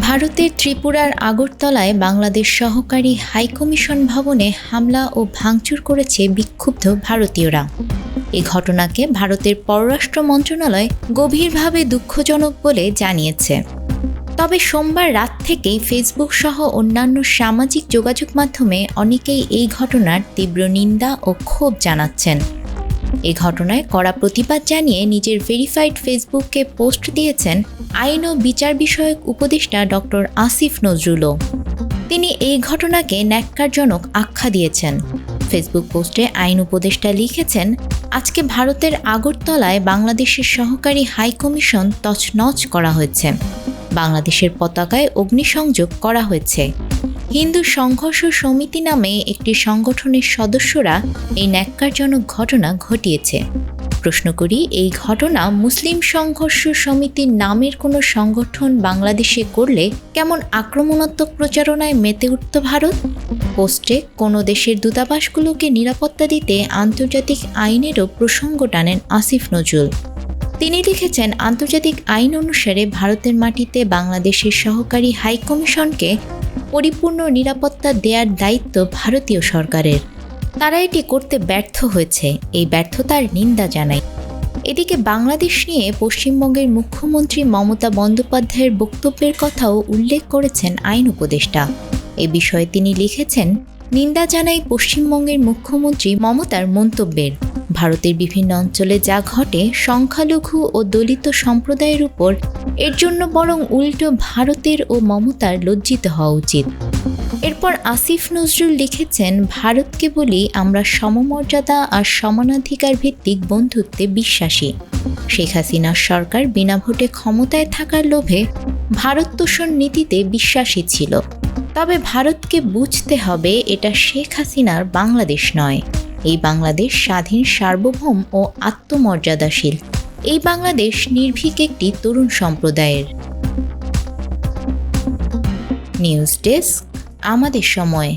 ভারতের ত্রিপুরার আগরতলায় বাংলাদেশ সহকারী হাইকমিশন ভবনে হামলা ও ভাঙচুর করেছে বিক্ষুব্ধ ভারতীয়রা। এ ঘটনাকে ভারতের পররাষ্ট্র মন্ত্রণালয় গভীরভাবে দুঃখজনক বলে জানিয়েছে। তবে সোমবার রাত থেকেই ফেসবুক সহ অন্যান্য সামাজিক যোগাযোগ মাধ্যমে অনেকেই এই ঘটনার তীব্র নিন্দা ও ক্ষোভ জানাচ্ছেন। এ ঘটনায় কড়া প্রতিবাদ জানিয়ে নিজের ভেরিফাইড ফেসবুকে পোস্ট দিয়েছেন আইন ও বিচার বিষয়ক উপদেষ্টা ডক্টর আসিফ নজরুলও। তিনি এই ঘটনাকে ন্যাক্কারজনক আখ্যা দিয়েছেন। ফেসবুক পোস্টে আইন উপদেষ্টা লিখেছেন, আজকে ভারতের আগরতলায় বাংলাদেশের সহকারী হাইকমিশন তছনছ করা হয়েছে। বাংলাদেশের পতাকায় অগ্নিসংযোগ করা হয়েছে। হিন্দু সংঘর্ষ সমিতি নামে একটি সংগঠনের সদস্যরা এই ন্যাক্কারজনক ঘটনা ঘটিয়েছে। প্রশ্ন করি, এই ঘটনা মুসলিম সংঘর্ষ সমিতির নামের কোনো সংগঠন বাংলাদেশে করলে কেমন আক্রমণাত্মক প্রচারণায় মেতে উঠত ভারত? পোস্টে কোনো দেশের দূতাবাসগুলোকে নিরাপত্তা দিতে আন্তর্জাতিক আইনেরও প্রসঙ্গ টানেন আসিফ নজরুল। তিনি লিখেছেন, আন্তর্জাতিক আইন অনুসারে ভারতের মাটিতে বাংলাদেশের সহকারী হাইকমিশনকে পরিপূর্ণ নিরাপত্তা দেওয়ার দায়িত্ব ভারতীয় সরকারের। তারা এটি করতে ব্যর্থ হয়েছে, এই ব্যর্থতার নিন্দা জানাই। এদিকে বাংলাদেশ নিয়ে পশ্চিমবঙ্গের মুখ্যমন্ত্রী মমতা বন্দ্যোপাধ্যায়ের বক্তব্যের কথাও উল্লেখ করেছেন আইন উপদেষ্টা। এ বিষয়ে তিনি লিখেছেন, নিন্দা জানাই পশ্চিমবঙ্গের মুখ্যমন্ত্রী মমতার মন্তব্যের। ভারতের বিভিন্ন অঞ্চলে যা ঘটে সংখ্যালঘু ও দলিত সম্প্রদায়ের উপর, এর জন্য বরং উল্টো ভারতের ও মমতার লজ্জিত হওয়া উচিত। এরপর আসিফ নজরুল লিখেছেন, ভারতকে বলি আমরা সমমর্যাদা আর সমানাধিকার ভিত্তিক বন্ধুত্বে বিশ্বাসী। শেখ হাসিনার সরকার বিনা ভোটে ক্ষমতায় থাকার লোভে ভারত তোষণ নীতিতে বিশ্বাসী ছিল। তবে ভারতকে বুঝতে হবে, এটা শেখ হাসিনার বাংলাদেশ নয়। এই বাংলাদেশ স্বাধীন, সার্বভৌম ও আত্মমর্যাদাশীল। এই বাংলাদেশ নির্ভীক একটি তরুণ সম্প্রদায়ের। নিউজ ডেস্ক, আমাদের সময়।